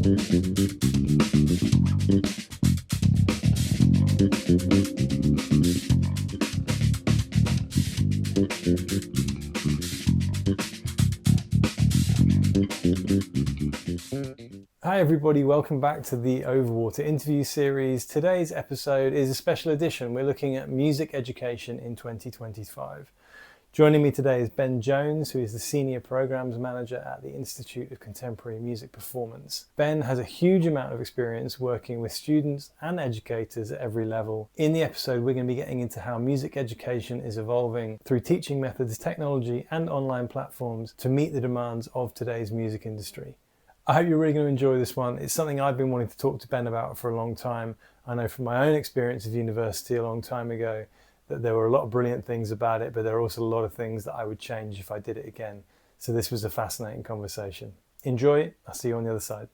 Hi everybody, welcome back to the Overwater Interview series. Today's episode is a special edition. We're looking at music education in 2025. Joining me today is Ben Jones, who is the Senior Programs Manager at the Institute of Contemporary Music Performance. Ben has a huge amount of experience working with students and educators at every level. In the episode, we're going to be getting into how music education is evolving through teaching methods, technology, and online platforms to meet the demands of today's music industry. I hope you're really going to enjoy this one. It's something I've been wanting to talk to Ben about for a long time. I know from my own experience of university a long time ago that there were a lot of brilliant things about it, but there are also a lot of things that I would change if I did it again. So this was a fascinating conversation. Enjoy it. I'll see you on the other side.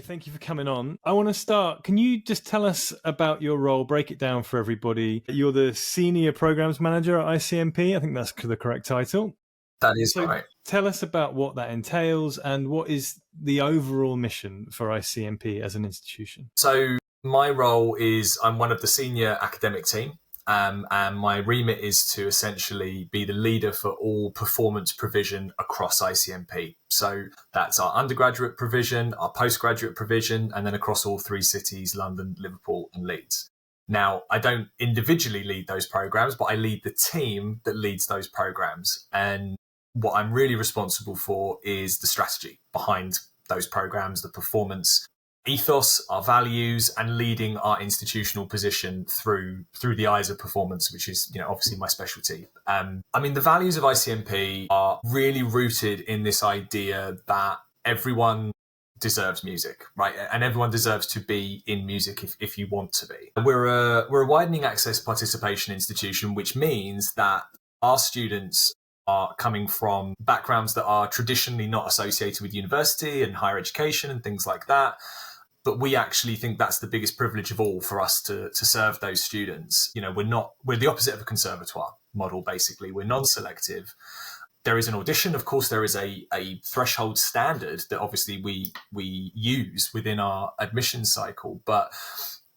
Thank you for coming on. I want to start. Can you just tell us about your role? Break it down for everybody. You're the Senior Programs Manager at ICMP. I think that's the correct title. That is right. Tell us about what that entails and what is the overall mission for ICMP as an institution. So my role is I'm one of the senior academic team. And my remit is to essentially be the leader for all performance provision across ICMP. So that's our undergraduate provision, our postgraduate provision, and then across all three cities, London, Liverpool, and Leeds. Now, I don't individually lead those programs, but I lead the team that leads those programs. And what I'm really responsible for is the strategy behind those programs, the performance ethos, our values, and leading our institutional position through the eyes of performance, which is, obviously my specialty. The values of ICMP are really rooted in this idea that everyone deserves music, right? And everyone deserves to be in music if you want to be. We're a widening access participation institution, which means that our students are coming from backgrounds that are traditionally not associated with university and higher education and things like that. But we actually think that's the biggest privilege of all for us to serve those students. We're the opposite of a conservatoire model, basically. We're non-selective. There is an audition. Of course, there is a threshold standard that obviously we use within our admission cycle, but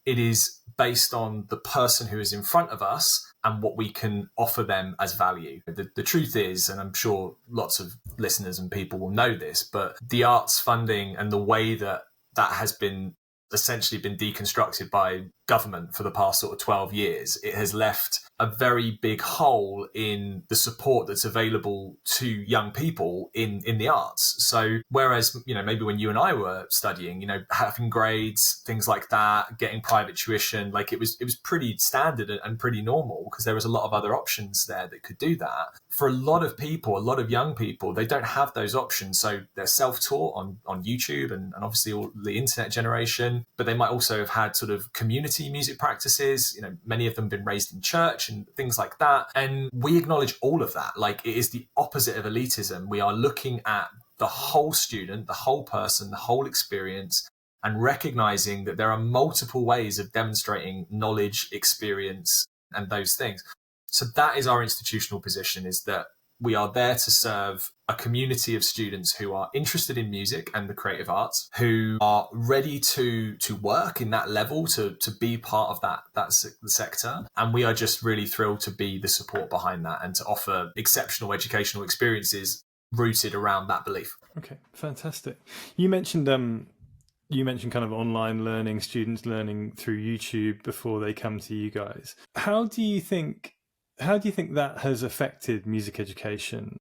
it is based on the person who is in front of us and what we can offer them as value. The truth is, and I'm sure lots of listeners and people will know this, but the arts funding and the way that has been essentially been deconstructed by government for the past sort of 12 years. It has left a very big hole in the support that's available to young people in the arts. So whereas, maybe when you and I were studying, having grades, things like that, getting private tuition, like it was pretty standard and pretty normal because there was a lot of other options there that could do that. For a lot of people, a lot of young people, they don't have those options. So they're self-taught on YouTube and obviously all the internet generation, but they might also have had sort of community music practices. Many of them have been raised in church and things like that. And we acknowledge all of that. Like, it is the opposite of elitism. We are looking at the whole student, the whole person, the whole experience, and recognizing that there are multiple ways of demonstrating knowledge, experience, and those things. So that is our institutional position, is that we are there to serve a community of students who are interested in music and the creative arts, who are ready to work in that level, to be part of that sector. And we are just really thrilled to be the support behind that and to offer exceptional educational experiences rooted around that belief. Okay, fantastic. You mentioned kind of online learning, students learning through YouTube before they come to you guys. How do you think that has affected music education?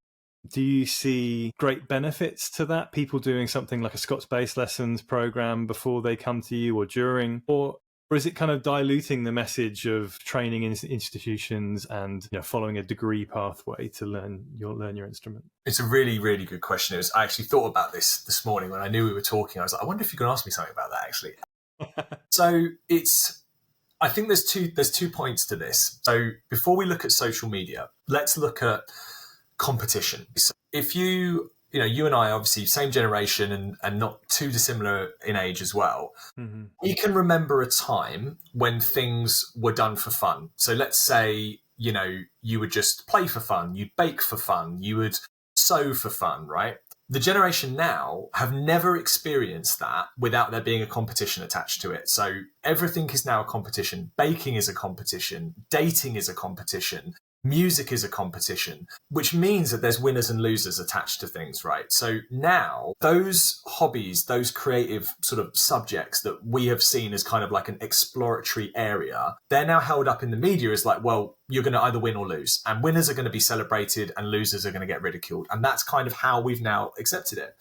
Do you see great benefits to that? People doing something like a Scots-based lessons program before they come to you or during, or is it kind of diluting the message of training in institutions and following a degree pathway to learn your instrument? It's a really, really good question. I actually thought about this morning when I knew we were talking. I was like, I wonder if you can ask me something about that actually. So I think there's two points to this. So before we look at social media, let's look at competition. So if you you and I are obviously same generation and not too dissimilar in age as well. Mm-hmm. You can remember a time when things were done for fun. So let's say, you would just play for fun, you'd bake for fun, you would sew for fun, right? The generation now have never experienced that without there being a competition attached to it. So everything is now a competition. Baking is a competition. Dating is a competition. Music is a competition, which means that there's winners and losers attached to things, right? So now those hobbies, those creative sort of subjects that we have seen as kind of like an exploratory area, they're now held up in the media as like, well, you're going to either win or lose, and winners are going to be celebrated and losers are going to get ridiculed. And that's kind of how we've now accepted it.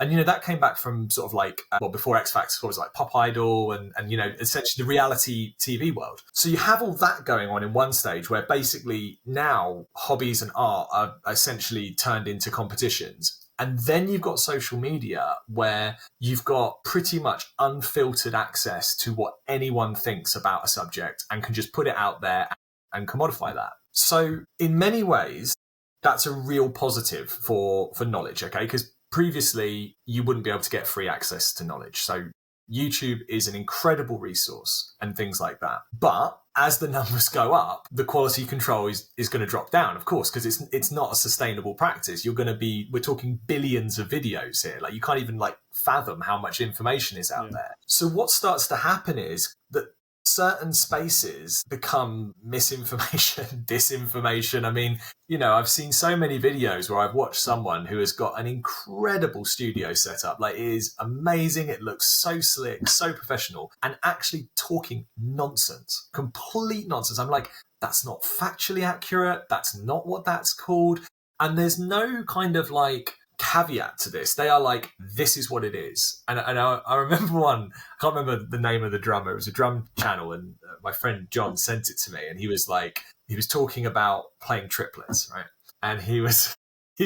And, that came back from sort of like, before X Factor, it was like Pop Idol and essentially the reality TV world. So you have all that going on in one stage where basically now hobbies and art are essentially turned into competitions. And then you've got social media where you've got pretty much unfiltered access to what anyone thinks about a subject and can just put it out there and commodify that. So in many ways, that's a real positive for knowledge, okay? Because previously, you wouldn't be able to get free access to knowledge. So YouTube is an incredible resource and things like that. But as the numbers go up, the quality control is going to drop down, of course, because it's not a sustainable practice. We're talking billions of videos here. Like you can't even fathom how much information is out there. So what starts to happen is that certain spaces become misinformation, disinformation. I mean, I've seen so many videos where I've watched someone who has got an incredible studio set up. Like, it is amazing. It looks so slick, so professional, and actually talking nonsense, complete nonsense. I'm like, that's not factually accurate. That's not what that's called. And there's no kind of caveat to this. They are like, this is what it is. And I remember one, I can't remember the name of the drummer. It was a drum channel, and my friend John sent it to me, and he was talking about playing triplets, right? And he's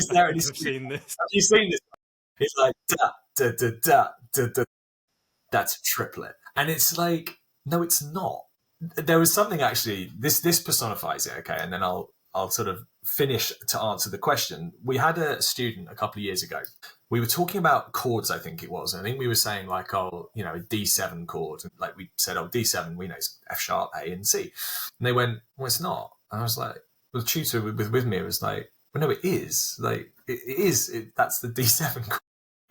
there and he's seen this. Have you seen this? He's like, da, da, da, da, da, da. That's a triplet. And it's like, no, it's not. There was something actually, this personifies it, okay? And then I'll sort of finish to answer the question. We had a student a couple of years ago. We were talking about chords, I think it was. And I think we were saying a D7 chord. And we said, D7, we know it's F sharp, A and C. And they went, well, it's not. And I was like, well, the tutor with me was like, well, no, it is. It is. That's the D7 chord.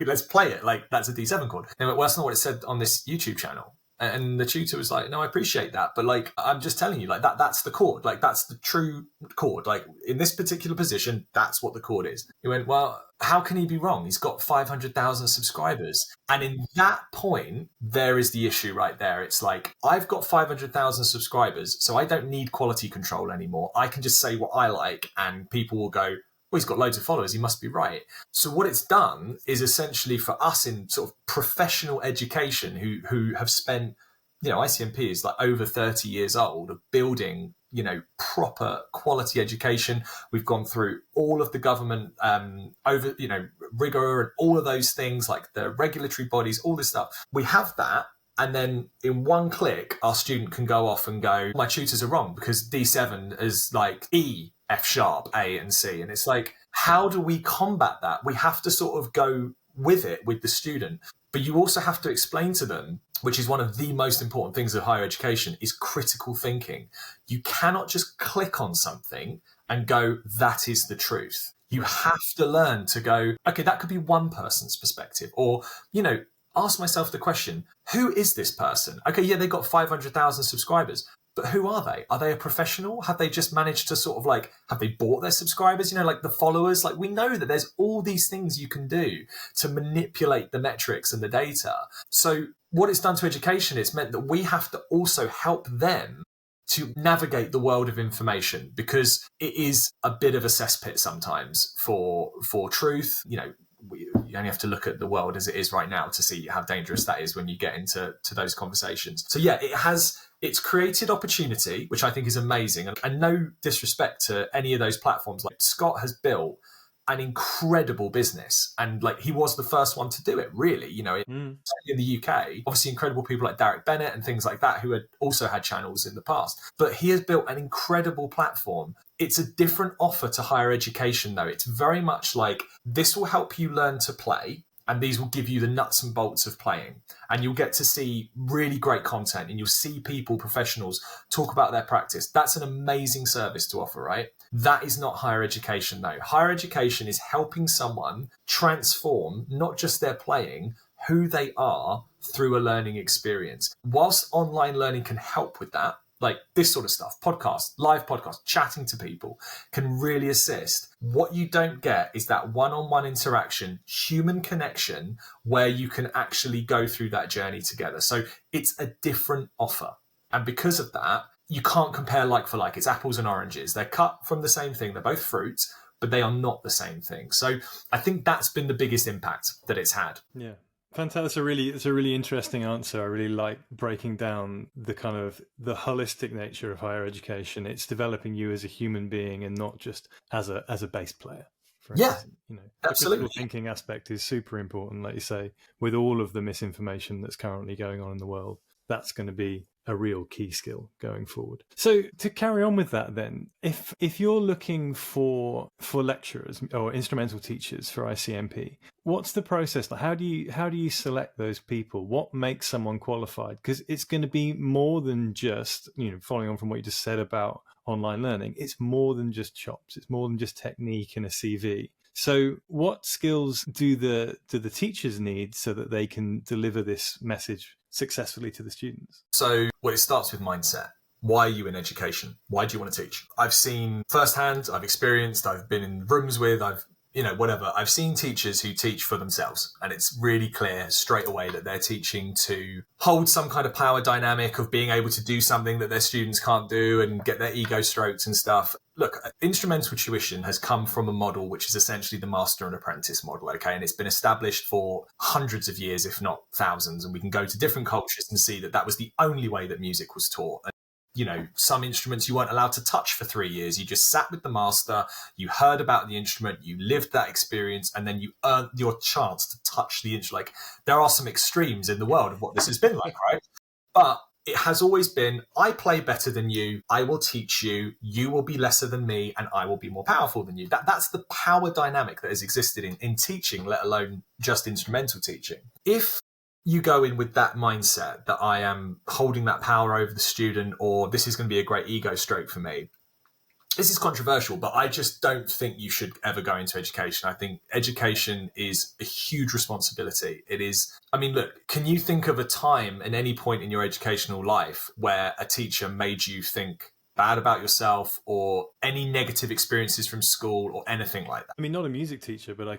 Let's play it. That's a D7 chord. And they went, well, that's not what it said on this YouTube channel. And the tutor was like, no, I appreciate that. But I'm just telling you, that's the chord. That's the true chord. In this particular position, that's what the chord is. He went, well, how can he be wrong? He's got 500,000 subscribers. And in that point, there is the issue right there. It's I've got 500,000 subscribers, so I don't need quality control anymore. I can just say what I like, and people will go, well, he's got loads of followers, he must be right. So what it's done is essentially for us in sort of professional education who have spent, ICMP is over 30 years old of building, proper quality education. We've gone through all of the government rigor and all of those things, the regulatory bodies, all this stuff. We have that. And then in one click, our student can go off and go, my tutors are wrong because D7 is E, F sharp, A and C. And it's how do we combat that? We have to sort of go with it with the student. But you also have to explain to them, which is one of the most important things of higher education, is critical thinking. You cannot just click on something and go, that is the truth. You have to learn to go, okay, that could be one person's perspective. Or, ask myself the question, who is this person? Okay, yeah, they got 500,000 subscribers, but who are they? Are they a professional? Have they just managed to sort of have they bought their subscribers? The followers? We know that there's all these things you can do to manipulate the metrics and the data. So what it's done to education, it's meant that we have to also help them to navigate the world of information, because it is a bit of a cesspit sometimes for truth. You only have to look at the world as it is right now to see how dangerous that is when you get into those conversations. So yeah, it's created opportunity, which I think is amazing. And no disrespect to any of those platforms. Scott has built an incredible business, and he was the first one to do it, really, in the UK. Obviously incredible people like Derek Bennett and things like that who had also had channels in the past, but he has built an incredible platform It's a different offer to higher education, though. It's very much like, this will help you learn to play, and these will give you the nuts and bolts of playing. And you'll get to see really great content, and you'll see people, professionals, talk about their practice. That's an amazing service to offer, right? That is not higher education, though. Higher education is helping someone transform not just their playing, who they are through a learning experience. Whilst online learning can help with that, like this sort of stuff, podcasts, live podcasts, chatting to people can really assist. What you don't get is that one-on-one interaction, human connection, where you can actually go through that journey together. So it's a different offer. And because of that, you can't compare like for like. It's apples and oranges. They're cut from the same thing. They're both fruits, but they are not the same thing. So I think that's been the biggest impact that it's had. Yeah. Fantastic. It's a really interesting answer. I really like breaking down the kind of the holistic nature of higher education. It's developing you as a human being and not just as a bass player. For instance, absolutely. The critical thinking aspect is super important. Like you say, with all of the misinformation that's currently going on in the world, that's going to be a real key skill going forward. So to carry on with that then, if you're looking for lecturers or instrumental teachers for ICMP, what's the process? How do you select those people? What makes someone qualified? Because it's going to be more than just, following on from what you just said about online learning, it's more than just chops. It's more than just technique and a CV. So what skills do the teachers need so that they can deliver this message successfully to the students? So it starts with mindset. Why are you in education? Why do you want to teach? I've seen firsthand, I've experienced, I've been in rooms with, I've seen teachers who teach for themselves, and it's really clear straight away that they're teaching to hold some kind of power dynamic of being able to do something that their students can't do and get their ego stroked and stuff. Look, instrumental tuition has come from a model which is essentially the master and apprentice model, okay? And it's been established for hundreds of years, if not thousands, and we can go to different cultures and see that was the only way that music was taught. Some instruments you weren't allowed to touch for 3 years. You just sat with the master, you heard about the instrument, you lived that experience, and then you earned your chance to touch the instrument. Like, there are some extremes in the world of what this has been like, right? But it has always been, I play better than you, I will teach you, you will be lesser than me, and I will be more powerful than you. That's the power dynamic that has existed in teaching, let alone just instrumental teaching. If you go in with that mindset that I am holding that power over the student, or this is going to be a great ego stroke for me. This is controversial, but I just don't think you should ever go into education. I think education is a huge responsibility. It is. I mean, look, can you think of a time at any point in your educational life where a teacher made you think bad about yourself, or any negative experiences from school or anything like that? I mean, not a music teacher, but I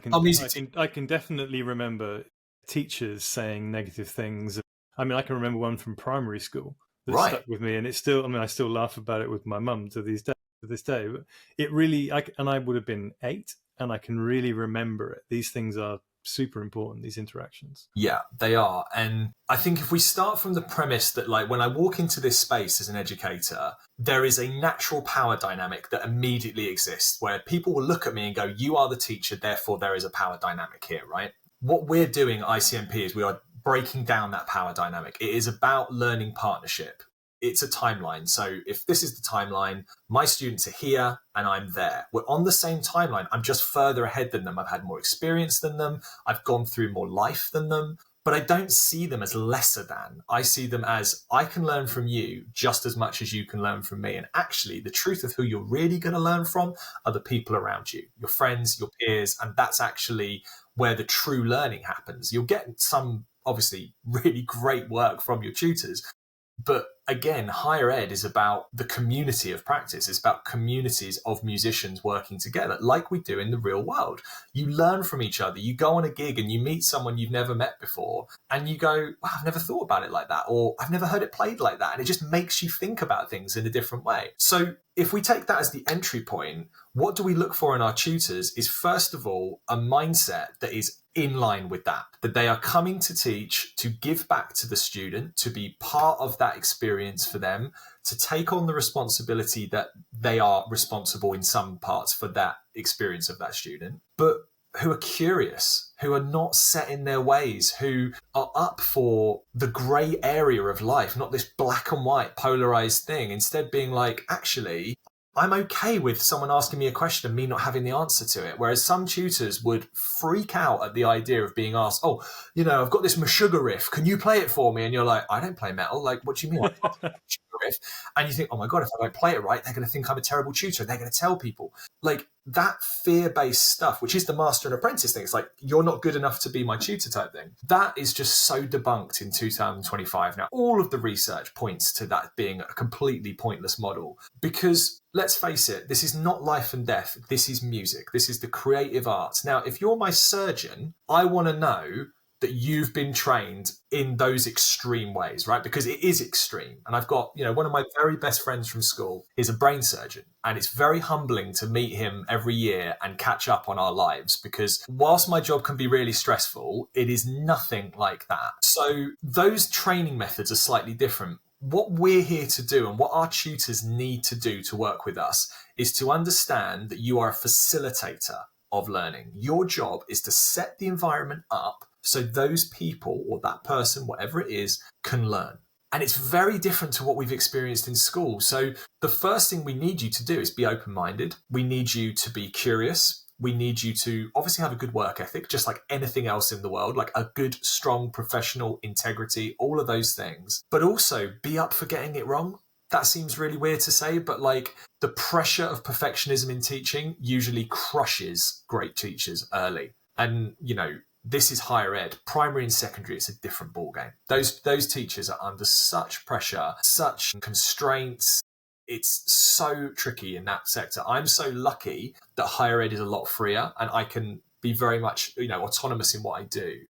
can definitely remember teachers saying negative things. I mean, I can remember one from primary school that stuck with me, and it's still, I still laugh about it with my mum to this day. But it really, I would have been 8, and I can really remember it. These things are super important, these interactions. Yeah, they are. And I think if we start from the premise that, like, when I walk into this space as an educator, there is a natural power dynamic that immediately exists where people will look at me and go, you are the teacher, therefore there is a power dynamic here, right? What we're doing at ICMP is we are breaking down that power dynamic. It is about learning partnership. It's a timeline. So if this is the timeline, my students are here and I'm there. We're on the same timeline. I'm just further ahead than them. I've had more experience than them. I've gone through more life than them. But I don't see them as lesser than. I see them as, I can learn from you just as much as you can learn from me. And actually, the truth of who you're really going to learn from are the people around you, your friends, your peers. And that's actually where the true learning happens. You'll get some, obviously, really great work from your tutors. But again, higher ed is about the community of practice. It's about communities of musicians working together like we do in the real world. You learn from each other. You go on a gig and you meet someone you've never met before and you go, wow, I've never thought about it like that, or I've never heard it played like that. And it just makes you think about things in a different way. So if we take that as the entry point, what do we look for in our tutors is, first of all, a mindset that is in line with that they are coming to teach, to give back to the student, to be part of that experience for them, to take on the responsibility that they are responsible in some parts for that experience of that student, but who are curious, who are not set in their ways, who are up for the grey area of life, not this black and white polarized thing, instead being like, actually, I'm okay with someone asking me a question and me not having the answer to it. Whereas some tutors would freak out at the idea of being asked, oh, I've got this Meshuggah riff. Can you play it for me? And you're like, I don't play metal. Like, what do you mean? I can't play Meshuggah riff. And you think, oh my God, if I don't play it right, they're going to think I'm a terrible tutor. They're going to tell people. Like that fear-based stuff, which is the master and apprentice thing. It's like, you're not good enough to be my tutor type thing. That is just so debunked in 2025 now. All of the research points to that being a completely pointless model because let's face it, this is not life and death. This is music. This is the creative arts. Now, if you're my surgeon, I want to know that you've been trained in those extreme ways, right? Because it is extreme. And I've got, one of my very best friends from school is a brain surgeon. And it's very humbling to meet him every year and catch up on our lives because whilst my job can be really stressful, it is nothing like that. So those training methods are slightly different. What we're here to do and what our tutors need to do to work with us is to understand that you are a facilitator of learning. Your job is to set the environment up so those people or that person, whatever it is, can learn. And it's very different to what we've experienced in school. So the first thing we need you to do is be open-minded. We need you to be curious. We need you to obviously have a good work ethic, just like anything else in the world, like a good, strong, professional integrity, all of those things. But also be up for getting it wrong. That seems really weird to say, but like the pressure of perfectionism in teaching usually crushes great teachers early. And, this is higher ed. Primary and secondary, it's a different ballgame. Those teachers are under such pressure, such constraints. It's so tricky in that sector. I'm so lucky that higher ed is a lot freer and I can be very much, autonomous in what I do.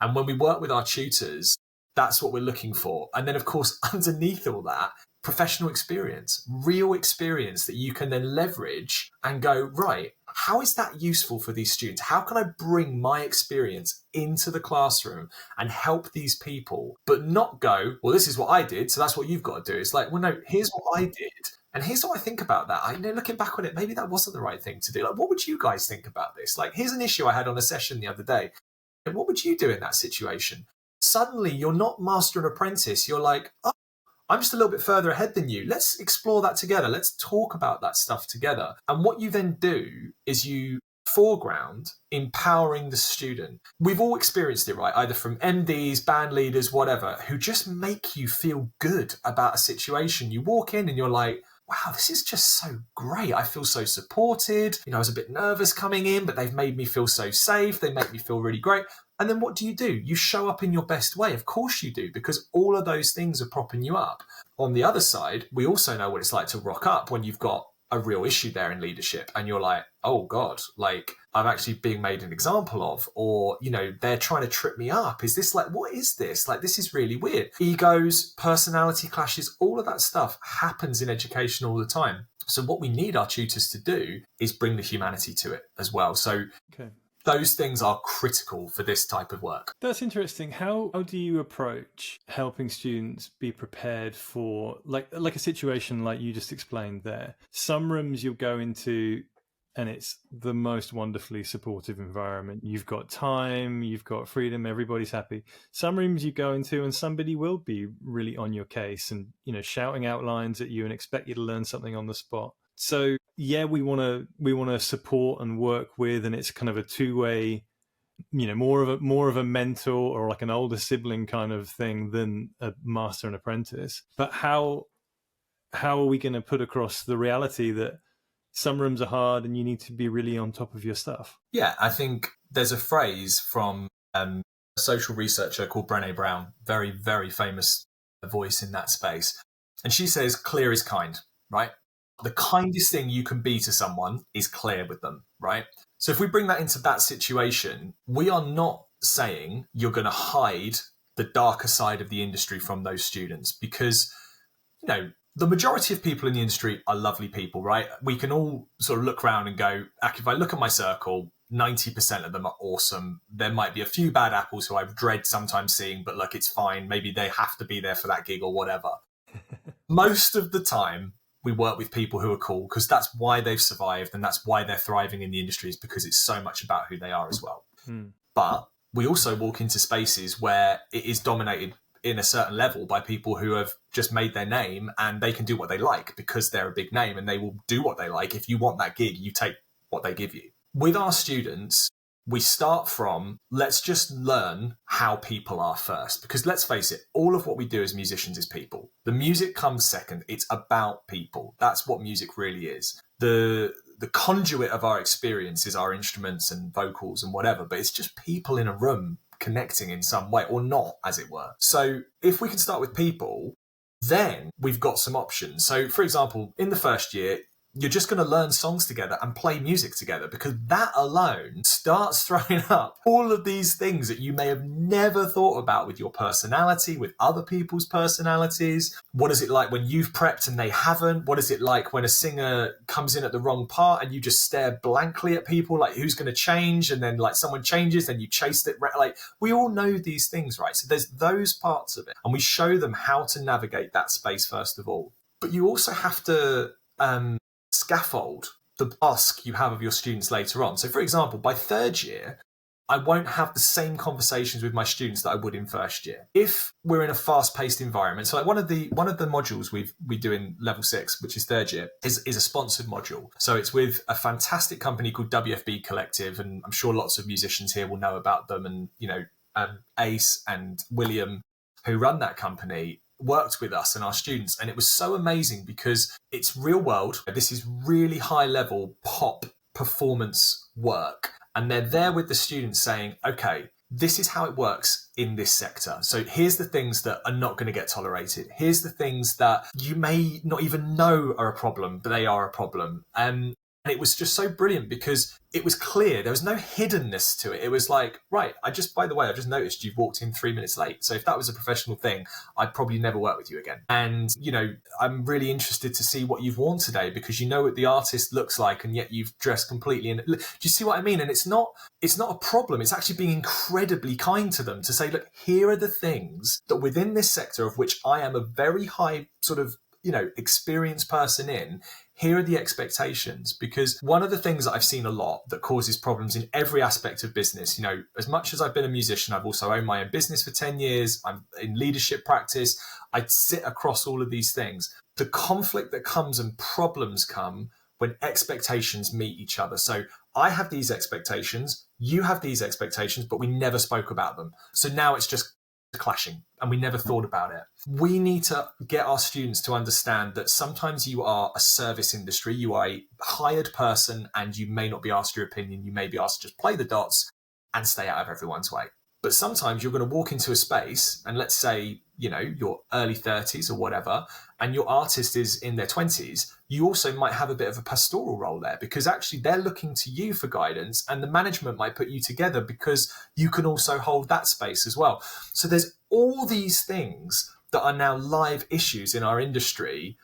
And when we work with our tutors, that's what we're looking for. And then, of course, underneath all that, professional experience, real experience that you can then leverage and go, right, how is that useful for these students? How can I bring my experience into the classroom and help these people, but not go, well, this is what I did, so that's what you've got to do. It's like, well, no, here's what I did. And here's what I think about that. Looking back on it, maybe that wasn't the right thing to do. Like, what would you guys think about this? Like, here's an issue I had on a session the other day. And what would you do in that situation? Suddenly, you're not master and apprentice. You're like, oh, I'm just a little bit further ahead than you. Let's explore that together. Let's talk about that stuff together. And what you then do is you foreground empowering the student. We've all experienced it, right? Either from MDs, band leaders, whatever, who just make you feel good about a situation. You walk in and you're like, wow, this is just so great. I feel so supported. I was a bit nervous coming in, but they've made me feel so safe. They make me feel really great. And then what do? You show up in your best way. Of course you do, because all of those things are propping you up. On the other side, we also know what it's like to rock up when you've got a real issue there in leadership and you're like, oh God, like I'm actually being made an example of, or, they're trying to trip me up. Is this like, what is this? Like, this is really weird. Egos, personality clashes, all of that stuff happens in education all the time. So what we need our tutors to do is bring the humanity to it as well. So those things are critical for this type of work. That's interesting. How do you approach helping students be prepared for like a situation like you just explained there? Some rooms you'll go into and it's the most wonderfully supportive environment. You've got time, you've got freedom, everybody's happy. Some rooms you go into and somebody will be really on your case and, shouting out lines at you and expect you to learn something on the spot. So yeah, we want to support and work with, and it's kind of a two-way, more of a mentor or like an older sibling kind of thing than a master and apprentice. But how are we going to put across the reality that some rooms are hard and you need to be really on top of your stuff? Yeah, I think there's a phrase from a social researcher called Brené Brown, very, very famous voice in that space. And she says, clear is kind, right? The kindest thing you can be to someone is clear with them, right? So if we bring that into that situation, we are not saying you're going to hide the darker side of the industry from those students because, the majority of people in the industry are lovely people, right? We can all sort of look around and go, if I look at my circle, 90% of them are awesome. There might be a few bad apples who I dread sometimes seeing, but look, it's fine. Maybe they have to be there for that gig or whatever. Most of the time, we work with people who are cool because that's why they've survived and that's why they're thriving in the industry, is because it's so much about who they are as well. But we also walk into spaces where it is dominated in a certain level by people who have just made their name, and they can do what they like because they're a big name, and they will do what they like. If you want that gig, you take what they give you. With our students, we start from, let's just learn how people are first. Because let's face it, all of what we do as musicians is people. The music comes second. It's about people. That's what music really is. The conduit of our experience is our instruments and vocals and whatever, but it's just people in a room connecting in some way, or not, as it were. So if we can start with people, then we've got some options. So for example, in the first year, you're just going to learn songs together and play music together, because that alone starts throwing up all of these things that you may have never thought about with your personality, with other people's personalities. What is it like when you've prepped and they haven't? What is it like when a singer comes in at the wrong part and you just stare blankly at people, like who's going to change? And then like someone changes, then you chase it. Like, we all know these things, right? So there's those parts of it, and we show them how to navigate that space first of all. But you also have to scaffold the task you have of your students later on. So for example, by third year, I won't have the same conversations with my students that I would in first year. If we're in a fast-paced environment, so like one of the modules we do in level 6, which is third year, is a sponsored module. So it's with a fantastic company called WFB Collective, and I'm sure lots of musicians here will know about them. And Ace and William, who run that company, worked with us and our students, and it was so amazing because it's real world. This is really high level pop performance work, and they're there with the students saying, okay, this is how it works in this sector. So here's the things that are not going to get tolerated. Here's the things that you may not even know are a problem, but they are a problem. And it was just so brilliant because it was clear. There was no hiddenness to it. It was like, right, by the way, I've just noticed you've walked in 3 minutes late. So if that was a professional thing, I'd probably never work with you again. And, I'm really interested to see what you've worn today, because you know what the artist looks like, and yet you've dressed completely in. Do you see what I mean? And it's not a problem. It's actually being incredibly kind to them to say, look, here are the things that within this sector, of which I am a very high sort of, experienced person in, here are the expectations. Because one of the things that I've seen a lot that causes problems in every aspect of business, as much as I've been a musician, I've also owned my own business for 10 years. I'm in leadership practice. I sit across all of these things. The conflict that comes and problems come when expectations meet each other. So I have these expectations, you have these expectations, but we never spoke about them. So now it's just clashing, and we never thought about it. We need to get our students to understand that sometimes you are a service industry, you are a hired person, and you may not be asked your opinion. You may be asked to just play the dots and stay out of everyone's way. But sometimes you're going to walk into a space, and let's say, your early 30s or whatever, and your artist is in their 20s, you also might have a bit of a pastoral role there, because actually they're looking to you for guidance, and the management might put you together because you can also hold that space as well. So there's all these things that are now live issues in our industry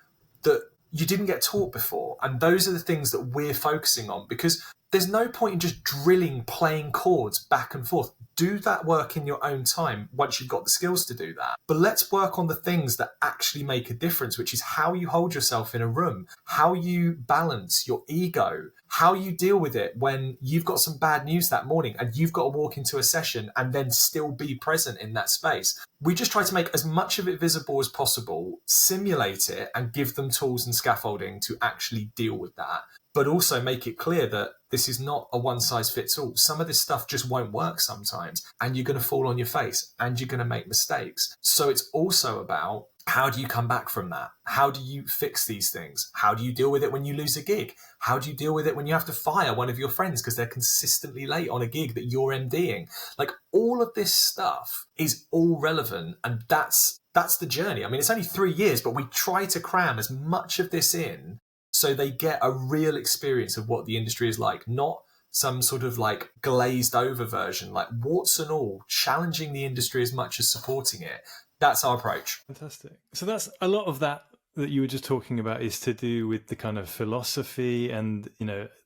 that you didn't get taught before. And those are the things that we're focusing on, because there's no point in just drilling, playing chords back and forth. Do that work in your own time once you've got the skills to do that. But let's work on the things that actually make a difference, which is how you hold yourself in a room, how you balance your ego, how you deal with it when you've got some bad news that morning and you've got to walk into a session and then still be present in that space. We just try to make as much of it visible as possible, simulate it, and give them tools and scaffolding to actually deal with that. But also make it clear that this is not a one-size-fits-all. Some of this stuff just won't work sometimes, and you're going to fall on your face, and you're going to make mistakes. So it's also about, how do you come back from that? How do you fix these things? How do you deal with it when you lose a gig? How do you deal with it when you have to fire one of your friends because they're consistently late on a gig that you're MDing? Like, all of this stuff is all relevant, and that's the journey. I mean, it's only 3 years, but we try to cram as much of this in so they get a real experience of what the industry is like, not some sort of like glazed over version, like warts and all, challenging the industry as much as supporting it. That's our approach. Fantastic. So that's a lot of that you were just talking about is to do with the kind of philosophy and,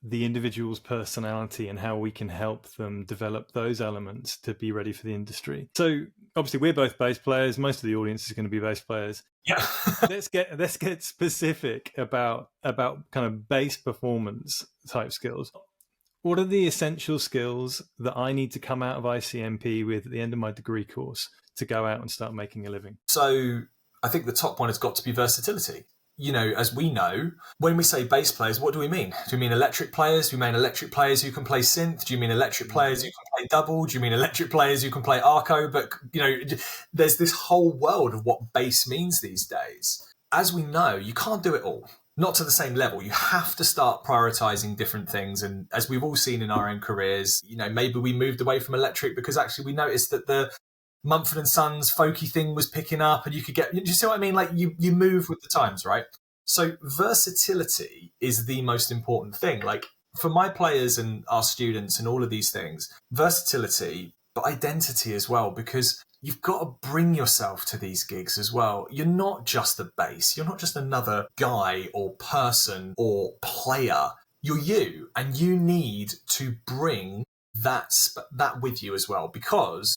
the individual's personality and how we can help them develop those elements to be ready for the industry. So obviously we're both bass players. Most of the audience is going to be bass players. Yeah. let's get specific about kind of bass performance type skills. What are the essential skills that I need to come out of ICMP with at the end of my degree course to go out and start making a living? So I think the top one has got to be versatility. As we know, when we say bass players, what do we mean? Do we mean electric players? Do we mean electric players who can play synth? Do you mean electric players who can play double? Do you mean electric players who can play arco? But, there's this whole world of what bass means these days. As we know, you can't do it all. Not to the same level. You have to start prioritizing different things. And as we've all seen in our own careers, maybe we moved away from electric because actually we noticed that the Mumford & Sons folky thing was picking up and you could get, you see what I mean? Like you move with the times, right? So versatility is the most important thing. Like for my players and our students and all of these things, versatility, but identity as well, because you've got to bring yourself to these gigs as well. You're not just a bass. You're not just another guy or person or player. You're you, and you need to bring that with you as well, because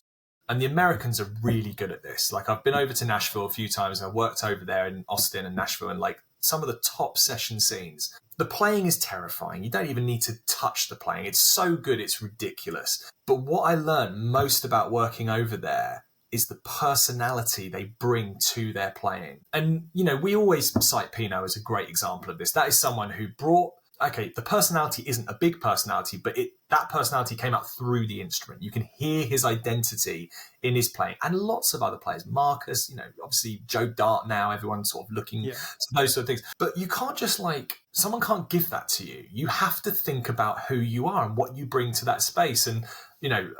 and the Americans are really good at this. Like I've been over to Nashville a few times. I worked over there in Austin and Nashville, and like some of the top session scenes. The playing is terrifying. You don't even need to touch the playing. It's so good, it's ridiculous. But what I learned most about working over there is the personality they bring to their playing. And, we always cite Pino as a great example of this. That is someone who brought, the personality isn't a big personality, but that personality came out through the instrument. You can hear his identity in his playing. And lots of other players, Marcus, obviously Joe Dart now, everyone's sort of looking to those sort of things. But you can't just someone can't give that to you. You have to think about who you are and what you bring to that space. And,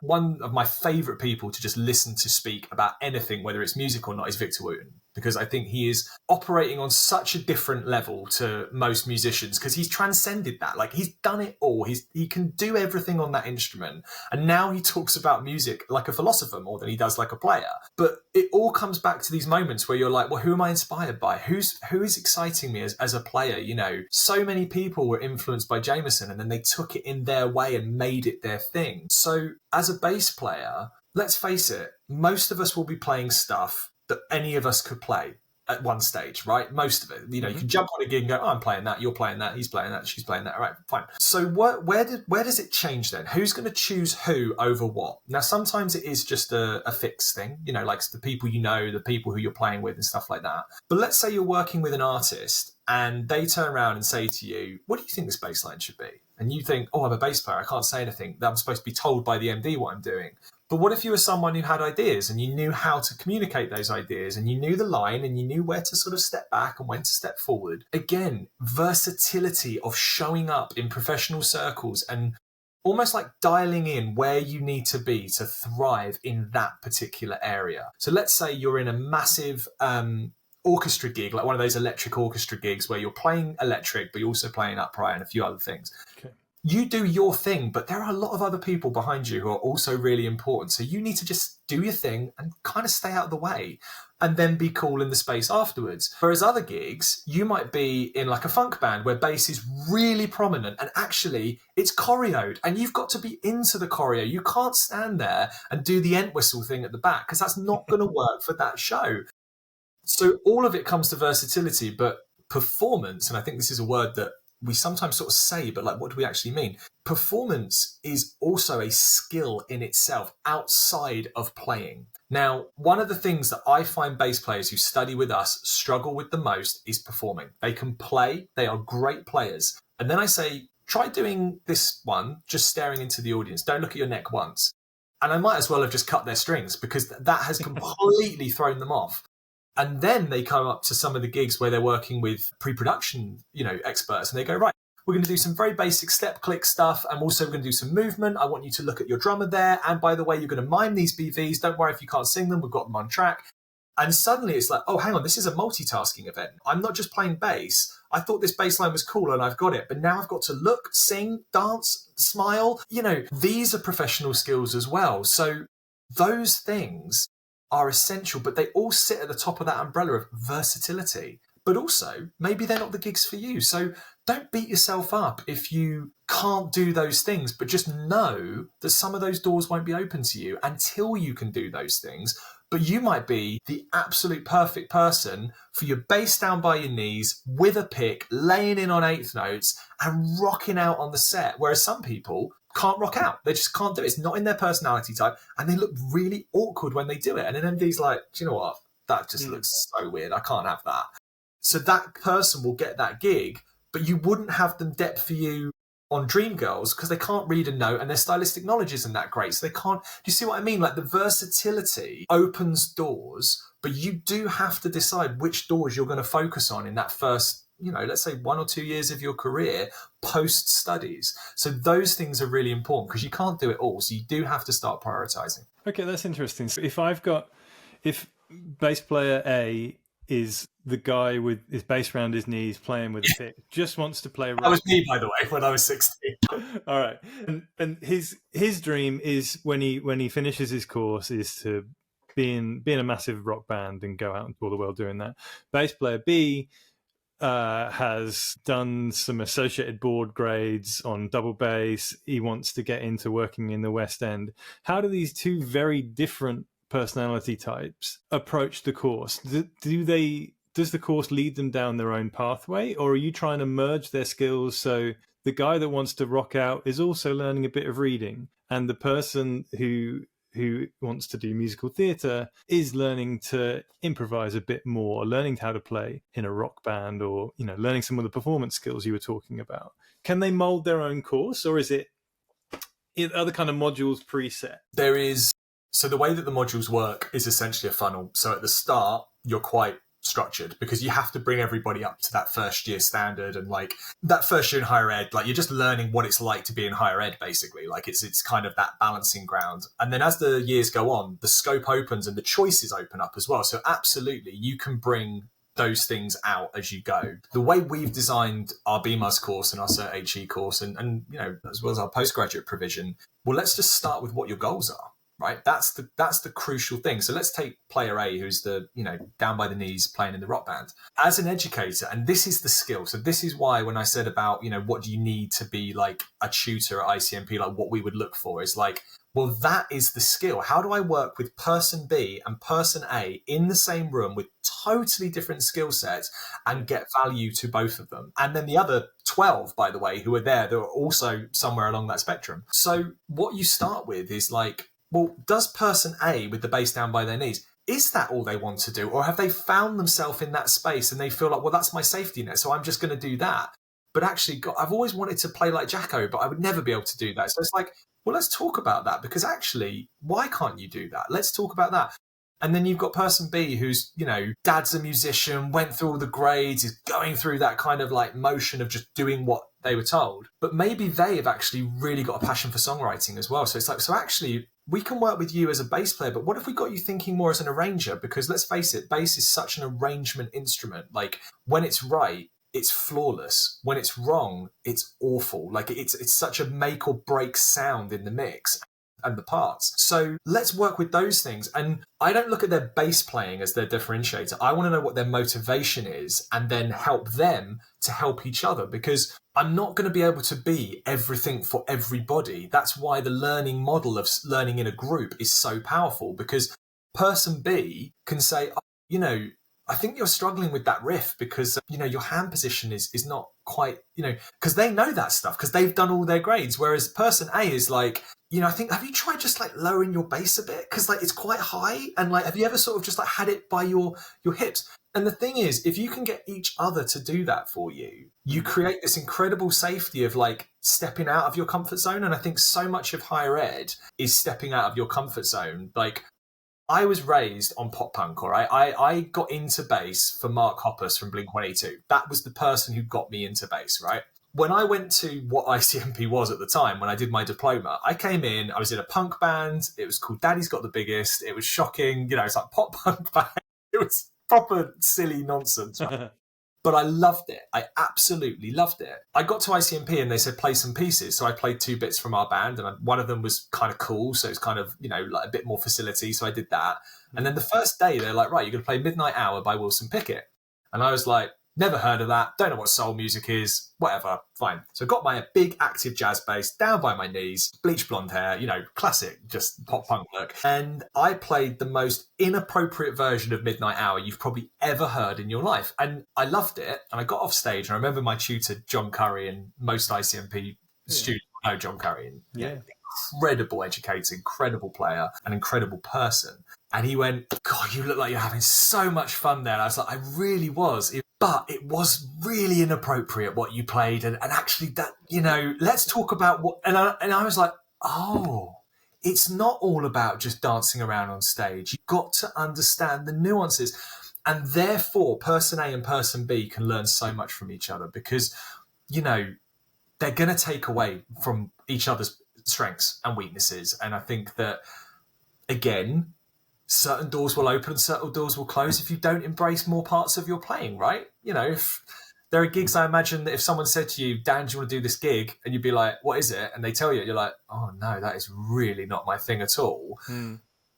one of my favorite people to just listen to speak about anything, whether it's music or not, is Victor Wooten, because I think he is operating on such a different level to most musicians because he's transcended that. Like he's done it all. He can do everything on that instrument. And now he talks about music like a philosopher more than he does like a player. But it all comes back to these moments where you're like, well, who am I inspired by? Who is exciting me as a player? So many people were influenced by Jameson and then they took it in their way and made it their thing. So as a bass player, let's face it, most of us will be playing stuff that any of us could play at one stage, right? Most of it. You can jump on a gig and go, oh, I'm playing that, you're playing that, he's playing that, she's playing that. All right, fine. So where does it change then? Who's going to choose who over what? Now, sometimes it is just a fixed thing, like the people the people who you're playing with and stuff like that. But let's say you're working with an artist and they turn around and say to you, what do you think this bass line should be? And you think, oh, I'm a bass player, I can't say anything. I'm supposed to be told by the MD what I'm doing. But what if you were someone who had ideas and you knew how to communicate those ideas and you knew the line and you knew where to sort of step back and when to step forward? Again, versatility of showing up in professional circles and almost like dialing in where you need to be to thrive in that particular area. So let's say you're in a massive orchestra gig, like one of those electric orchestra gigs where you're playing electric, but you're also playing upright and a few other things. Okay. You do your thing, but there are a lot of other people behind you who are also really important. So you need to just do your thing and kind of stay out of the way and then be cool in the space afterwards. Whereas other gigs, you might be in like a funk band where bass is really prominent and actually it's choreoed and you've got to be into the choreo. You can't stand there and do the end whistle thing at the back because that's not going to work for that show. So all of it comes to versatility, but performance, and I think this is a word that we sometimes sort of say, but like, what do we actually mean? Performance is also a skill in itself outside of playing. Now, one of the things that I find bass players who study with us struggle with the most is performing. They can play, they are great players. And then I say, try doing this one, just staring into the audience. Don't look at your neck once. And I might as well have just cut their strings because that has completely thrown them off. And then they come up to some of the gigs where they're working with pre-production, experts, and they go, right, we're going to do some very basic step click stuff. And also we're going to do some movement. I want you to look at your drummer there. And by the way, you're going to mime these BVs. Don't worry if you can't sing them. We've got them on track. And suddenly it's like, oh, hang on, this is a multitasking event. I'm not just playing bass. I thought this bass line was cool and I've got it. But now I've got to look, sing, dance, smile. These are professional skills as well. So those things are essential, but they all sit at the top of that umbrella of versatility. But also, maybe they're not the gigs for you. So don't beat yourself up if you can't do those things, but just know that some of those doors won't be open to you until you can do those things. But you might be the absolute perfect person for your bass down by your knees with a pick, laying in on eighth notes and rocking out on the set. Whereas some people can't rock out. They just can't do it. It's not in their personality type. And they look really awkward when they do it. And then MD's like, do you know what? That just looks so weird. I can't have that. So that person will get that gig, but you wouldn't have them depth for you on Dreamgirls because they can't read a note and their stylistic knowledge isn't that great. So they can't, do you see what I mean? Like the versatility opens doors, but you do have to decide which doors you're going to focus on in that first, let's say 1 or 2 years of your career post studies. So those things are really important because you can't do it all. So you do have to start prioritizing. Okay, that's interesting. So if bass player A is the guy with his bass around his knees playing with a pick, just wants to play rock. That was me, by the way, when I was 16. All right. And his dream is when he finishes his course is to be in a massive rock band and go out and tour the world doing that. Bass player B has done some associated board grades on double bass. He wants to get into working in the West End. How do these two very different personality types approach the course? Does the course lead them down their own pathway, or are you trying to merge their skills so the guy that wants to rock out is also learning a bit of reading, and the person who wants to do musical theatre is learning to improvise a bit more, learning how to play in a rock band, or learning some of the performance skills you were talking about? Can they mold their own course, or are the kind of modules preset? So the way that the modules work is essentially a funnel. So at the start, you're quite structured because you have to bring everybody up to that first year standard, and like that first year in higher ed, like you're just learning what it's like to be in higher ed, basically. Like it's kind of that balancing ground. And then as the years go on, the scope opens and the choices open up as well. So absolutely, you can bring those things out as you go. The way we've designed our BMUS course and our Cert HE course and as well as our postgraduate provision, well, let's just start with what your goals are. Right, that's the crucial thing. So let's take player A, who's the down by the knees playing in the rock band. As an educator, and this is the skill. So this is why when I said about what do you need to be like a tutor at ICMP, like what we would look for is like, well, that is the skill. How do I work with person B and person A in the same room with totally different skill sets and get value to both of them? And then the other 12, by the way, who are there, they're also somewhere along that spectrum. So what you start with is like, well, does person A with the bass down by their knees, is that all they want to do? Or have they found themselves in that space and they feel like, well, that's my safety net, so I'm just going to do that. But actually, God, I've always wanted to play like Jacko, but I would never be able to do that. So it's like, well, let's talk about that, because actually, why can't you do that? Let's talk about that. And then you've got person B who's, dad's a musician, went through all the grades, is going through that kind of like motion of just doing what they were told. But maybe they have actually really got a passion for songwriting as well. So it's like, so actually, we can work with you as a bass player, but what if we got you thinking more as an arranger? Because let's face it, bass is such an arrangement instrument. Like when it's right, it's flawless. When it's wrong, it's awful. Like it's such a make or break sound in the mix and the parts. So let's work with those things. And I don't look at their bass playing as their differentiator. I want to know what their motivation is and then help them to help each other, because I'm not going to be able to be everything for everybody. That's why the learning model of learning in a group is so powerful, because person B can say, oh, I think you're struggling with that riff because, your hand position is not quite, because they know that stuff because they've done all their grades. Whereas person A is like, I think, have you tried just like lowering your bass a bit? Because like it's quite high. And like, have you ever sort of just like had it by your hips? And the thing is, if you can get each other to do that for you, you create this incredible safety of like stepping out of your comfort zone. And I think so much of higher ed is stepping out of your comfort zone. Like, I was raised on pop punk, all right? I got into bass for Mark Hoppus from Blink-182. That was the person who got me into bass, right? When I went to what ICMP was at the time, when I did my diploma, I came in, I was in a punk band. It was called Daddy's Got the Biggest. It was shocking. It's like pop punk band. It was proper silly nonsense, right? But I loved it. I absolutely loved it. I got to ICMP and they said, play some pieces. So I played 2 bits from our band, and one of them was kind of cool. So it's kind of, like a bit more facility. So I did that. And then the first day they're like, right, you're going to play Midnight Hour by Wilson Pickett. And I was like, Never heard of that. Don't know what soul music is. Whatever. Fine. So got my big active jazz bass down by my knees, bleach blonde hair, classic, just pop punk look. And I played the most inappropriate version of Midnight Hour you've probably ever heard in your life. And I loved it. And I got off stage, and I remember my tutor, John Curry, and most ICMP students know John Curry. And, incredible educator, incredible player, an incredible person. And he went, God, you look like you're having so much fun there. And I was like, I really was. But it was really inappropriate what you played. And actually that, let's talk about what... And I was like, oh, it's not all about just dancing around on stage. You've got to understand the nuances. And therefore, person A and person B can learn so much from each other because, they're going to take away from each other's strengths and weaknesses. And I think that, again, certain doors will open and certain doors will close if you don't embrace more parts of your playing, right? If there are gigs, I imagine that if someone said to you, Dan, do you want to do this gig? And you'd be like, what is it? And they tell you, you're like, oh no, that is really not my thing at all.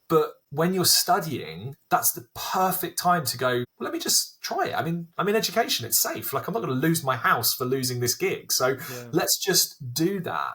But when you're studying, that's the perfect time to go, well, let me just try it. I mean, I'm in education, it's safe. Like, I'm not going to lose my house for losing this gig. So let's just do that.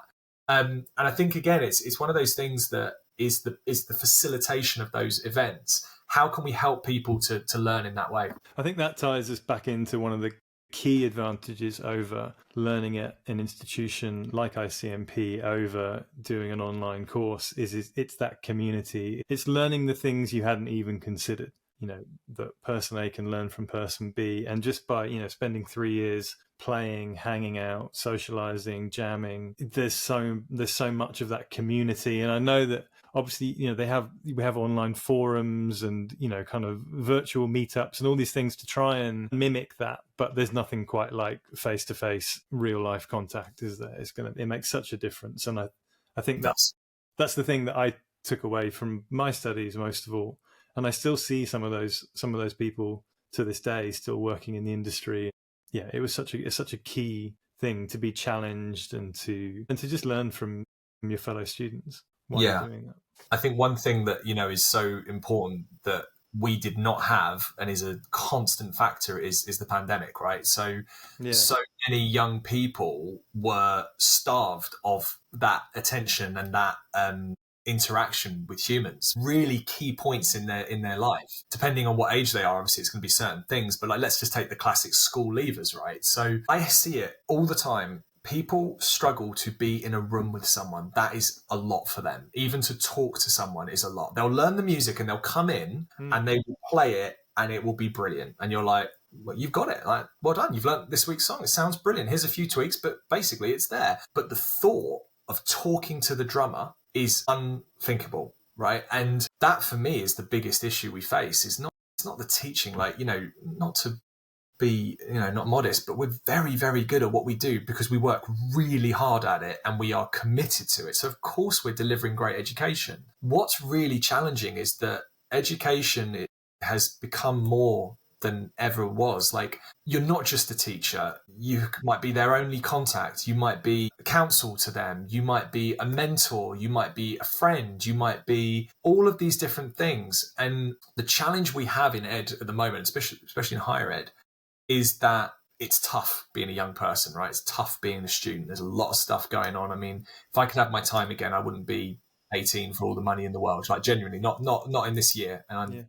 And I think, again, it's one of those things that is the facilitation of those events. How can we help people to learn in that way? I think that ties us back into one of the key advantages over learning at an institution like ICMP over doing an online course is it's that community. It's learning the things you hadn't even considered, that person A can learn from person B. And just by, spending 3 years playing, hanging out, socializing, jamming, there's so much of that community. And I know that obviously, we have online forums and, kind of virtual meetups and all these things to try and mimic that. But there's nothing quite like face-to-face, real-life contact, is there? It makes such a difference. And I think that's the thing that I took away from my studies most of all. And I still see some of those people to this day still working in the industry. Yeah, it's such a key thing to be challenged and to just learn from your fellow students while you're doing that. I think one thing that, is so important that we did not have and is a constant factor is the pandemic, right? So many young people were starved of that attention and that interaction with humans. Really key points in their life. Depending on what age they are, obviously it's going to be certain things, but like, let's just take the classic school leavers, right? So I see it all the time. People struggle to be in a room with someone. That is a lot for them. Even to talk to someone is a lot. They'll learn the music and they'll come in and they will play it and it will be brilliant. And you're like, well, you've got it. Like, well done. You've learned this week's song. It sounds brilliant. Here's a few tweaks, but basically it's there. But the thought of talking to the drummer is unthinkable, right? And that for me is the biggest issue we face. It's not the teaching, not to be, not modest, but we're very, very good at what we do because we work really hard at it and we are committed to it. So of course we're delivering great education. What's really challenging is that education has become more than ever was. Like, you're not just a teacher. You might be their only contact. You might be counsel to them. You might be a mentor. You might be a friend. You might be all of these different things. And the challenge we have in ed at the moment, especially in higher ed, is that it's tough being a young person, right? It's tough being a student. There's a lot of stuff going on. I mean, if I could have my time again, I wouldn't be 18 for all the money in the world. Like, genuinely, not in this year. And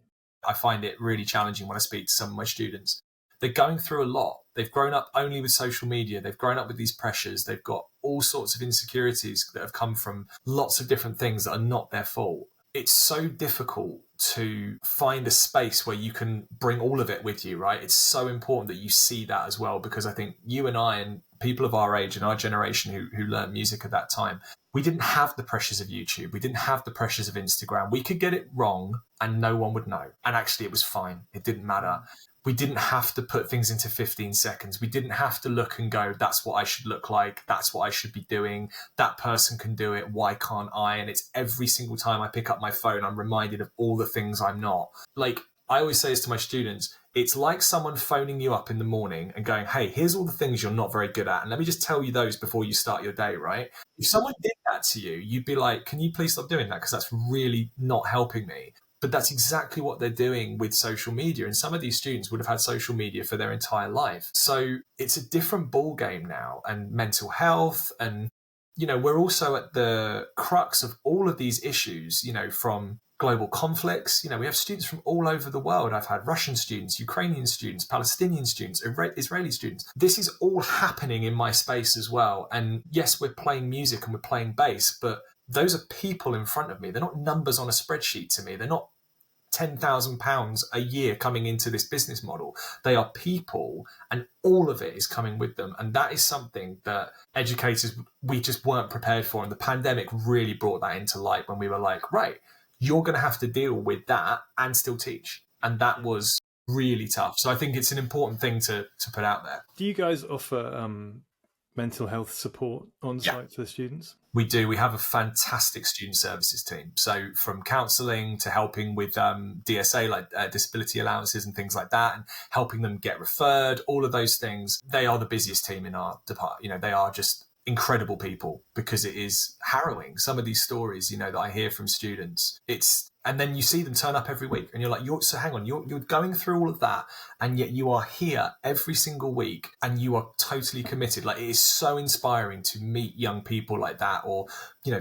I find it really challenging when I speak to some of my students. They're going through a lot. They've grown up only with social media. They've grown up with these pressures. They've got all sorts of insecurities that have come from lots of different things that are not their fault. It's so difficult to find a space where you can bring all of it with you, right? It's so important that you see that as well, because I think you and I and people of our age and our generation who learned music at that time, we didn't have the pressures of YouTube. We didn't have the pressures of Instagram. We could get it wrong and no one would know. And actually it was fine. It didn't matter. We didn't have to put things into 15 seconds. We didn't have to look and go, that's what I should look like. That's what I should be doing. That person can do it. Why can't I? And it's every single time I pick up my phone, I'm reminded of all the things I'm not. Like, I always say this to my students, it's like someone phoning you up in the morning and going, hey, here's all the things you're not very good at. And let me just tell you those before you start your day, right? If someone did that to you, you'd be like, can you please stop doing that? Because that's really not helping me. But that's exactly what they're doing with social media. And some of these students would have had social media for their entire life. So it's a different ball game now, and mental health. And, we're also at the crux of all of these issues, from global conflicts. We have students from all over the world. I've had Russian students, Ukrainian students, Palestinian students, Israeli students. This is all happening in my space as well. And yes, we're playing music and we're playing bass, but those are people in front of me. They're not numbers on a spreadsheet to me. They're not £10,000 a year coming into this business model. They are people, and all of it is coming with them. And that is something that educators, we just weren't prepared for. And the pandemic really brought that into light when we were like, right, you're going to have to deal with that and still teach. And that was really tough. So I think it's an important thing to put out there. Do you guys offer mental health support on site for the students? We do. We have a fantastic student services team. So from counselling to helping with DSA, like disability allowances and things like that, and helping them get referred, all of those things. They are the busiest team in our department. They are just incredible people, because it is harrowing. Some of these stories, that I hear from students, and then you see them turn up every week and you're like, so hang on, you're going through all of that, and yet you are here every single week and you are totally committed. Like, it is so inspiring to meet young people like that, or,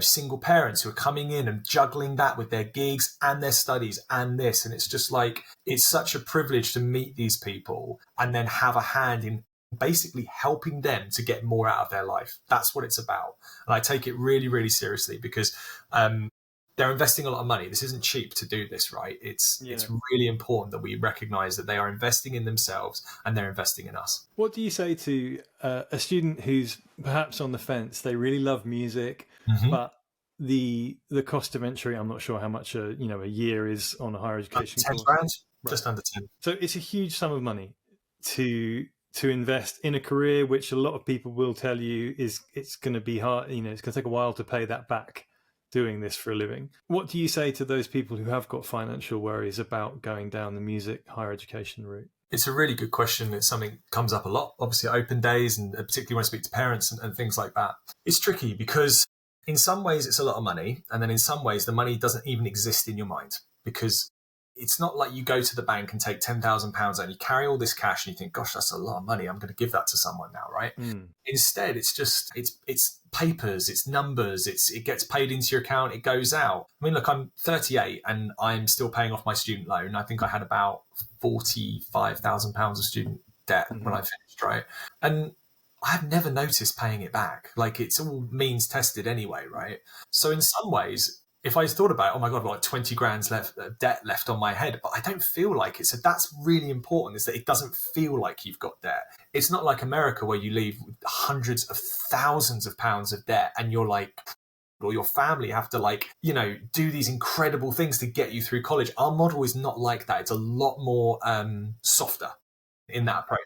single parents who are coming in and juggling that with their gigs and their studies and this. And it's just like, it's such a privilege to meet these people and then have a hand in basically helping them to get more out of their life. That's what it's about. And I take it really, really seriously, because they're investing a lot of money. This isn't cheap to do this, right? It's really important that we recognize that they are investing in themselves and they're investing in us. What do you say to a student who's perhaps on the fence? They really love music, but the cost of entry, I'm not sure how much a year is on a higher education course. 10 grand, right. Just under 10. So it's a huge sum of money to invest in a career which a lot of people will tell you it's going to be hard. It's going to take a while to pay that back, doing this for a living. What do you say to those people who have got financial worries about going down the music higher education route? It's a really good question. It's something that comes up a lot, obviously at open days, and particularly when I speak to parents and things like that. It's tricky because in some ways it's a lot of money, and then in some ways the money doesn't even exist in your mind, because it's not like you go to the bank and take £10,000 out and you carry all this cash and you think, gosh, that's a lot of money, I'm going to give that to someone now, right? Instead, it's just, it's papers, it's numbers, it gets paid into your account, it goes out. I mean, look, I'm 38 and I'm still paying off my student loan. I think I had about £45,000 of student debt when I finished, right? And I've never noticed paying it back. Like, it's all means tested anyway, right? So in some ways, if I thought about it, oh my God, I've got like 20 grand debt left on my head, but I don't feel like it. So that's really important, is that it doesn't feel like you've got debt. It's not like America where you leave hundreds of thousands of pounds of debt and you're like, or your family have to do these incredible things to get you through college. Our model is not like that. It's a lot more softer in that approach.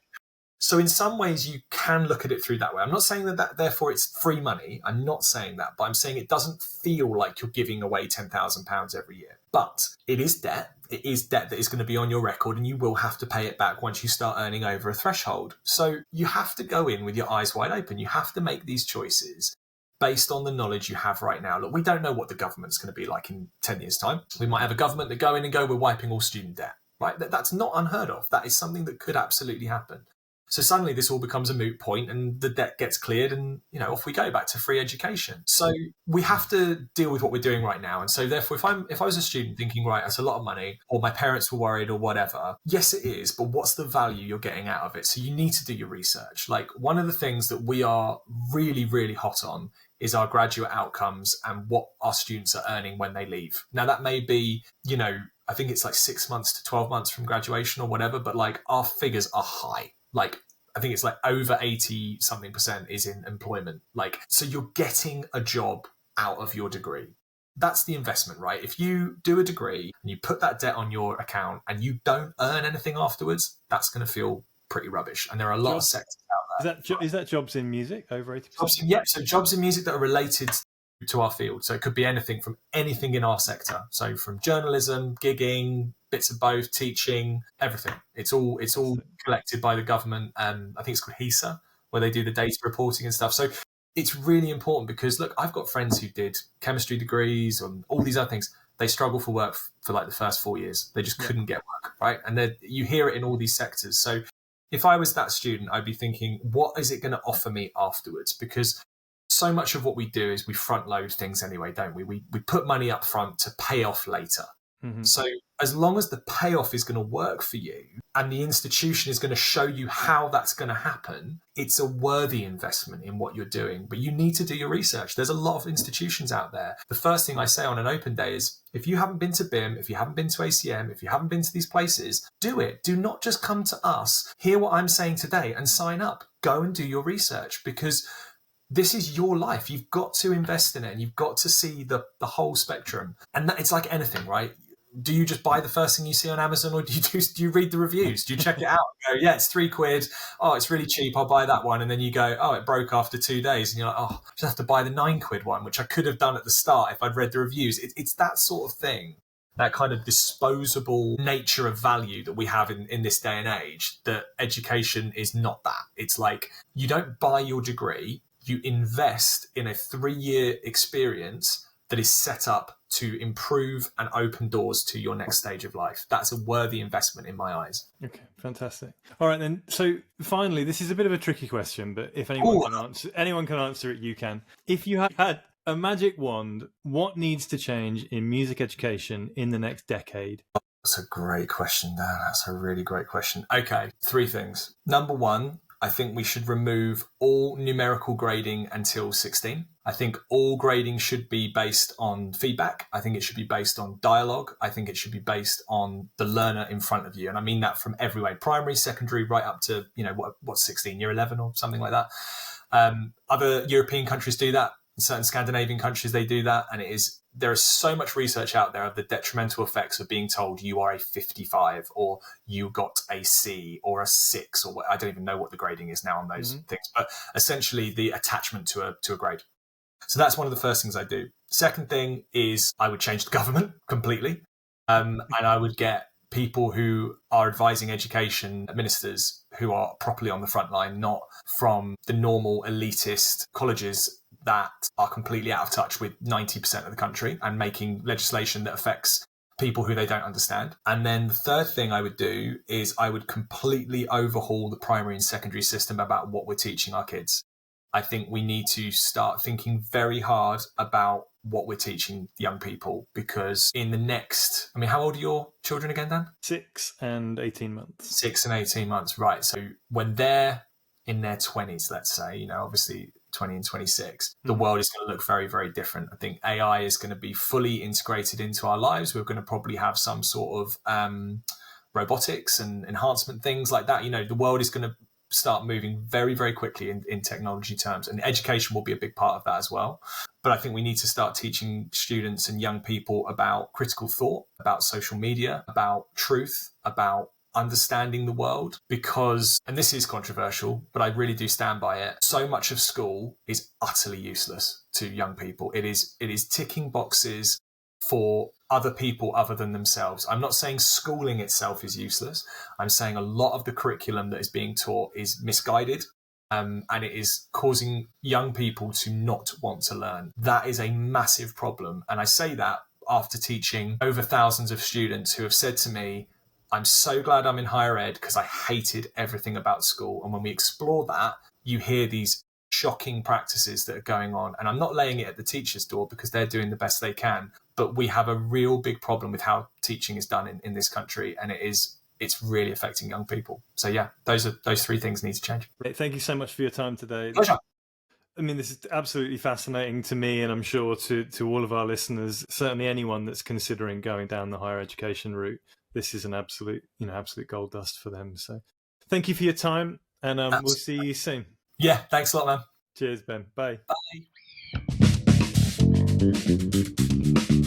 So in some ways, you can look at it through that way. I'm not saying that therefore it's free money. I'm not saying that, but I'm saying it doesn't feel like you're giving away £10,000 every year. But it is debt. It is debt that is going to be on your record, and you will have to pay it back once you start earning over a threshold. So you have to go in with your eyes wide open. You have to make these choices based on the knowledge you have right now. Look, we don't know what the government's going to be like in 10 years' time. We might have a government that go in and go, we're wiping all student debt, right? That's not unheard of. That is something that could absolutely happen. So suddenly this all becomes a moot point and the debt gets cleared and, off we go back to free education. So we have to deal with what we're doing right now. And so therefore, if I was a student thinking, right, that's a lot of money, or my parents were worried or whatever, yes, it is, but what's the value you're getting out of it? So you need to do your research. Like, one of the things that we are really, really hot on is our graduate outcomes and what our students are earning when they leave. Now, that may be, I think it's like 6 months to 12 months from graduation or whatever, but like, our figures are high. Like, I think it's like over 80 something percent is in employment. Like, so you're getting a job out of your degree. That's the investment, right? If you do a degree and you put that debt on your account and you don't earn anything afterwards, that's going to feel pretty rubbish. And there are a lot of sectors out there. Is that jobs in music, over 80%? So jobs in music that are related to our field. So it could be anything in our sector. So from journalism, gigging, bits of both, teaching, everything. It's all collected by the government. I think it's called HESA, where they do the data reporting and stuff. So it's really important because, look, I've got friends who did chemistry degrees and all these other things. they struggle for work for like the first 4 years. They just couldn't get work, right? And you hear it in all these sectors. So if I was that student, I'd be thinking, what is it going to offer me afterwards? Because so much of what we do is we front load things anyway, don't we? We put money up front to pay off later. So as long as the payoff is going to work for you and the institution is going to show you how that's going to happen, it's a worthy investment in what you're doing. But you need to do your research. There's a lot of institutions out there. The first thing I say on an open day is, if you haven't been to BIM, if you haven't been to ACM, if you haven't been to these places, do it. Do not just come to us, hear what I'm saying today and sign up. Go and do your research, because this is your life. You've got to invest in it, and you've got to see the whole spectrum. And it's like anything, right? Do you just buy the first thing you see on Amazon, or do you read the reviews? Do you check it out and go, yeah, it's £3. Oh, it's really cheap. I'll buy that one. And then you go, oh, it broke after 2 days. And you're like, oh, I just have to buy the £9 one, which I could have done at the start if I'd read the reviews. It's that sort of thing, that kind of disposable nature of value that we have in this day and age, that education is not that. It's like, you don't buy your degree, you invest in a 3-year experience that is set up to improve and open doors to your next stage of life. That's a worthy investment in my eyes. Okay, fantastic. All right then. So finally, this is a bit of a tricky question, but if anyone can answer it, you can. If you had a magic wand, what needs to change in music education in the next decade? That's a great question, Dan. That's a really great question. Okay, 3 things. Number 1, I think we should remove all numerical grading until 16. I think all grading should be based on feedback. I think it should be based on dialogue. I think it should be based on the learner in front of you. And I mean that from every way, primary, secondary, right up to, what's 16, year 11 or something like that. Other European countries do that. In certain Scandinavian countries, they do that. And there is so much research out there of the detrimental effects of being told you are a 55 or you got a C or a 6, or I don't even know what the grading is now on those things, but essentially the attachment to a grade. So that's one of the first things I do. Second thing is I would change the government completely. And I would get people who are advising education ministers who are properly on the front line, not from the normal elitist colleges that are completely out of touch with 90% of the country and making legislation that affects people who they don't understand. And then the third thing I would do is I would completely overhaul the primary and secondary system about what we're teaching our kids. I think we need to start thinking very hard about what we're teaching young people, because in the next, how old are your children again, Dan? 6 and 18 months. 6 and 18 months, right. So when they're in their 20s, let's say, obviously 20 and 26, the world is going to look very, very different. I think AI is going to be fully integrated into our lives. We're going to probably have some sort of robotics and enhancement things like that. The world is going to start moving very, very quickly in technology terms, and education will be a big part of that as well. But I think we need to start teaching students and young people about critical thought, about social media, about truth, about understanding the world, because, and this is controversial, but I really do stand by it, so much of school is utterly useless to young people. It is ticking boxes for other people other than themselves. I'm not saying schooling itself is useless. I'm saying a lot of the curriculum that is being taught is misguided, and it is causing young people to not want to learn. That is a massive problem. And I say that after teaching over thousands of students who have said to me, I'm so glad I'm in higher ed because I hated everything about school. And when we explore that, you hear these shocking practices that are going on. And I'm not laying it at the teacher's door because they're doing the best they can. But we have a real big problem with how teaching is done in this country. And it's really affecting young people. So yeah, those 3 things need to change. Thank you so much for your time today. Pleasure. This is absolutely fascinating to me, and I'm sure to all of our listeners, certainly anyone that's considering going down the higher education route. This is an absolute gold dust for them. So thank you for your time, and we'll see you soon. Yeah, thanks a lot, man. Cheers, Ben. Bye. Bye.